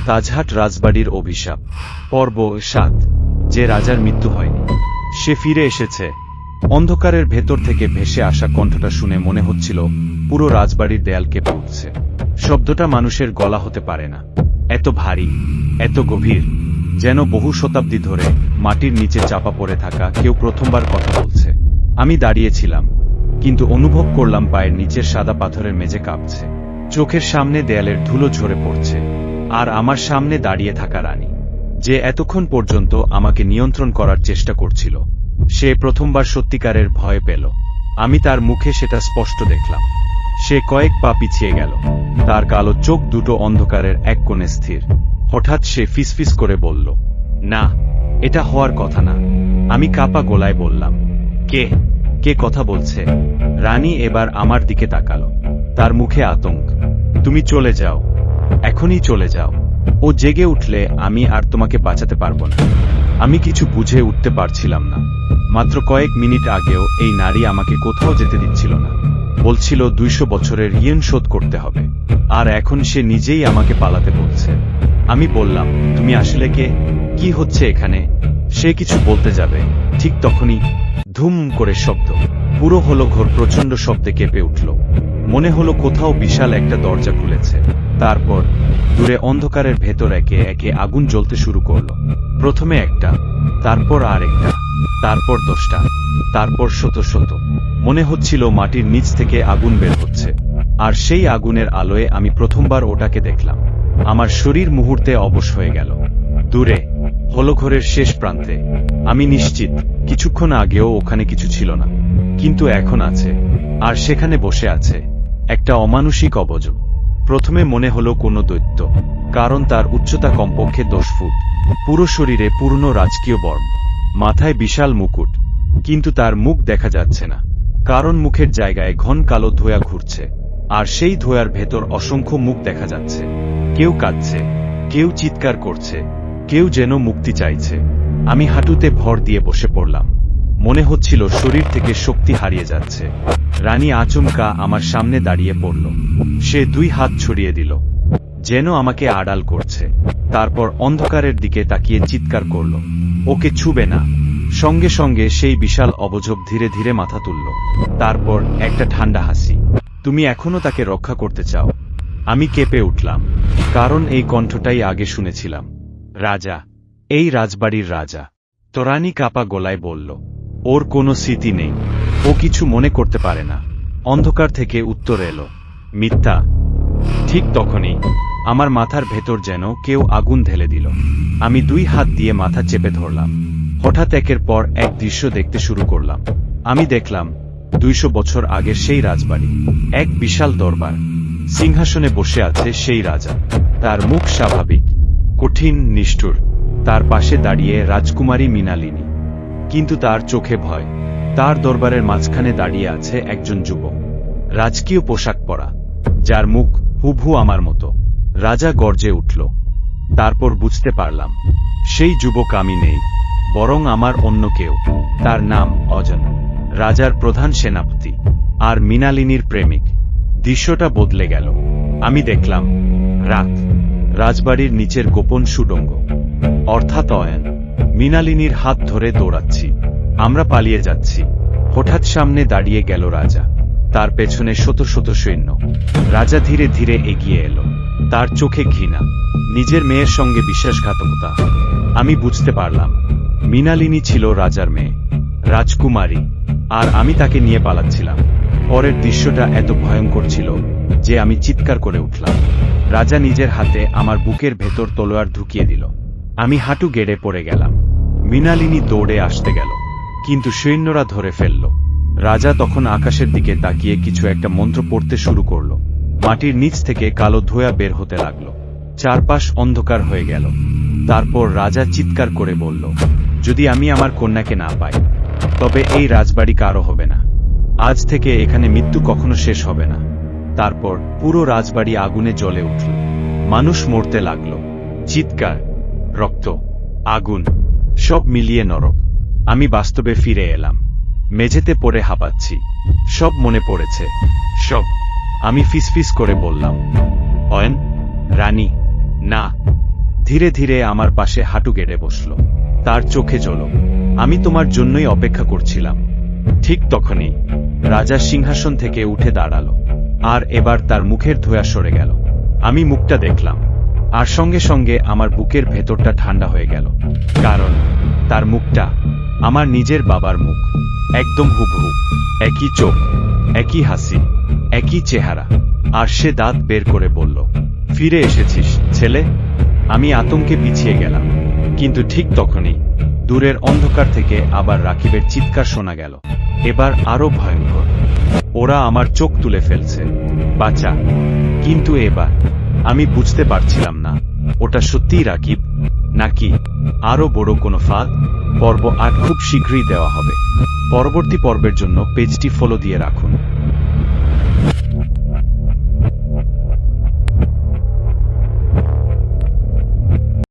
তাজহাট রাজবাড়ির অভিশাপ পর্ব ৭। যে রাজার মৃত্যু হয়নি, সে ফিরে এসেছে। অন্ধকারের ভেতর থেকে ভেসে আসা কণ্ঠটা শুনে মনে হচ্ছিল পুরো রাজবাড়ির দেয়াল কেঁপে উঠছে। শব্দটা মানুষের গলা হতে পারে না, এত ভারী, এত গভীর, যেন বহু শতাব্দী ধরে মাটির নিচে চাপা পড়ে থাকা কেউ প্রথমবার কথা বলছে। আমি দাঁড়িয়েছিলাম, কিন্তু অনুভব করলাম পায়ের নিচের সাদা পাথরের মেঝে কাঁপছে। চোখের সামনে দেয়ালের ধুলো ঝরে পড়ছে, আর আমার সামনে দাঁড়িয়ে থাকা রানী, যে এতক্ষণ পর্যন্ত আমাকে নিয়ন্ত্রণ করার চেষ্টা করছিল, সে প্রথমবার সত্যিকারের ভয় পেল। আমি তার মুখে সেটা স্পষ্ট দেখলাম। সে কয়েক পা পিছিয়ে গেল, তার কালো চোখ দুটো অন্ধকারের এক কোণে স্থির। হঠাৎ সে ফিসফিস করে বলল, না, এটা হওয়ার কথা না। আমি কাঁপা গলায় বললাম, কে কে কথা বলছে? রানী এবার আমার দিকে তাকালো, তার মুখে আতঙ্ক। তুমি চলে যাও, এখনই চলে যাও। ও জেগে উঠলে আমি আর তোমাকে বাঁচাতে পারবো না। আমি কিছু বুঝে উঠতে পারছিলাম না। মাত্র কয়েক মিনিট আগেও এই নারী আমাকে কোথাও যেতে দিচ্ছিল না, বলছিল ২০০ বছরের ঋণ শোধ করতে হবে, আর এখন সে নিজেই আমাকে পালাতে বলছে। আমি বললাম, তুমি আসলে কে? কি হচ্ছে এখানে? সে কিছু বলতে যাবে, ঠিক তখনই ধুম করে শব্দ। পুরো হলো ঘর প্রচণ্ড শব্দে কেঁপে উঠল। মনে হলো কোথাও বিশাল একটা দরজা খুলেছে। তারপর দূরে অন্ধকারের ভেতর একে একে আগুন জ্বলতে শুরু করলো। প্রথমে একটা, তারপর আর একটা, তারপর 10টা, তারপর শত শত। মনে হচ্ছিল মাটির নিচ থেকে আগুন বের হচ্ছে, আর সেই আগুনের আলোয় আমি প্রথমবার ওটাকে দেখলাম। আমার শরীর মুহূর্তে অবশ হয়ে গেল। দূরে হলঘরের শেষ প্রান্তে, আমি নিশ্চিত কিছুক্ষণ আগেও ওখানে কিছু ছিল না, কিন্তু এখন আছে, আর সেখানে বসে আছে একটা অমানুষিক অবয়ব। প্রথমে মনে হলো কোনো দৈত্য, কারণ তার উচ্চতা কমপক্ষে 10 ফুট, পুরো শরীরে পূর্ণ রাজকীয় বর্ম, মাথায় বিশাল মুকুট, কিন্তু তার মুখ দেখা যাচ্ছে না, কারণ মুখের জায়গায় ঘন কালো ধোঁয়া ঘুরছে, আর সেই ধোঁয়ার ভেতর অসংখ্য মুখ দেখা যাচ্ছে। কেউ কাঁদছে, কেউ চিৎকার করছে, কেউ যেন মুক্তি চাইছে। আমি হাঁটুতে ভর দিয়ে বসে পড়লাম। মনে হচ্ছিল শরীর থেকে শক্তি হারিয়ে যাচ্ছে। রানী আচমকা আমার সামনে দাঁড়িয়ে পড়ল। সে 2 হাত ছড়িয়ে দিল, যেন আমাকে আড়াল করছে। তারপর অন্ধকারের দিকে তাকিয়ে চিৎকার করল, ওকে ছুবে না। সঙ্গে সঙ্গে সেই বিশাল অবয়ব ধীরে ধীরে মাথা তুলল। তারপর একটা ঠান্ডা হাসি। তুমি এখনো তাকে রক্ষা করতে চাও? আমি কেঁপে উঠলাম, কারণ এই কণ্ঠটাই আগে শুনেছিলাম। রাজা, এই রাজবাড়ির রাজা। তো রানী কাঁপা গলায় বলল, ওর কোনো স্মৃতি নেই, ও কিছু মনে করতে পারে না। অন্ধকার থেকে উত্তর এলো, মিথ্যা। ঠিক তখনই আমার মাথার ভেতর যেন কেউ আগুন ঢেলে দিল। আমি 2 হাত দিয়ে মাথা চেপে ধরলাম। হঠাৎ একের পর এক দৃশ্য দেখতে শুরু করলাম। আমি দেখলাম 200 বছর আগের সেই রাজবাড়ি, এক বিশাল দরবার। সিংহাসনে বসে আছে সেই রাজা। তার মুখ স্বাভাবিক, কঠিন, নিষ্ঠুর। তার পাশে দাঁড়িয়ে রাজকুমারী মৃণালিনী, কিন্তু তার চোখে ভয়। তার দরবারের মাঝখানে দাঁড়িয়ে আছে একজন যুবক, রাজকীয় পোশাক পরা, যার মুখ হুবহু আমার মতো। রাজা গর্জে উঠল। তারপর বুঝতে পারলাম, সেই যুবক আমি নেই, বরং আমার অন্য কেউ। তার নাম অজন, রাজার প্রধান সেনাপতি, আর মৃণালিনীর প্রেমিক। দৃশ্যটা বদলে গেল। আমি দেখলাম রাত, রাজবাড়ির নিচের গোপন সুড়ঙ্গ, অর্থাৎ অয়ন। মৃণালিনীর হাত ধরে দৌড়াচ্ছি, আমরা পালিয়ে যাচ্ছি। হঠাৎ সামনে দাঁড়িয়ে গেল রাজা, তার পেছনে শত শত সৈন্য। রাজা ধীরে ধীরে এগিয়ে এলো, তার চোখে ঘৃণা, নিজের মেয়ের সঙ্গে বিশ্বাসঘাতকতা। আমি বুঝতে পারলাম, মৃণালিনী ছিল রাজার মেয়ে, রাজকুমারী, আর আমি তাকে নিয়ে পালাচ্ছিলাম। পরের দৃশ্যটা এত ভয়ঙ্কর ছিল যে আমি চিৎকার করে উঠলাম। রাজা নিজের হাতে আমার বুকের ভেতর তলোয়ার ঢুকিয়ে দিল। আমি হাঁটু গেড়ে পড়ে গেলাম। মৃণালিনী দৌড়ে আসতে গেল, কিন্তু সৈন্যরা ধরে ফেলল। রাজা তখন আকাশের দিকে তাকিয়ে কিছু একটা মন্ত্র পড়তে শুরু করল। মাটির নিচ থেকে কালো ধোঁয়া বের হতে লাগল, চারপাশ অন্ধকার হয়ে গেল। তারপর রাজা চিৎকার করে বলল, যদি আমি আমার কন্যাকে না পাই, তবে এই রাজবাড়ি কারো হবে না। আজ থেকে এখানে মৃত্যু কখনো শেষ হবে না। তারপর পুরো রাজবাড়ি আগুনে জ্বলে উঠল। মানুষ মরতে লাগলো, চিৎকার, রক্ত, আগুন, সব মিলিয়ে নরক। আমি বাস্তবে ফিরে এলাম, মেঝেতে পড়ে হাঁপাচ্ছি। সব মনে পড়েছে, সব। আমি ফিসফিস করে বললাম, অয়ন, রানী, না, ধীরে ধীরে আমার পাশে হাঁটু গেড়ে বসল। তার চোখে ঝলক। আমি তোমার জন্যই অপেক্ষা করছিলাম। ঠিক তখনই রাজা সিংহাসন থেকে উঠে দাঁড়ালো, আর এবার তার মুখের ধোঁয়া সরে গেল। আমি মুখটা দেখলাম, আর সঙ্গে সঙ্গে আমার বুকের ভেতরটা ঠান্ডা হয়ে গেল, কারণ তার মুখটা আমার নিজের বাবার মুখ, একদম হুবহু, একই চোখ, একই হাসি, একই চেহারা। আর সে দাঁত বের করে বলল, ফিরে এসেছিস ছেলে। আমি আতঙ্কে পিছিয়ে গেলাম, কিন্তু ঠিক তখনই দূরের অন্ধকার থেকে আবার রাকিবের চিৎকার শোনা গেল, এবার আরো ভয়ঙ্কর। ওরা আমার চোখ তুলে ফেলছে, বাঁচা। কিন্তু এবার আমি বুঝতে পারছিলাম না ওটা সত্যিই রাকিব, নাকি আরো বড় কোনো ফাঁদ। পর্ব ৮ খুব শীঘ্রই দেওয়া হবে। পরবর্তী পর্বের জন্য পেজটি ফলো দিয়ে রাখুন।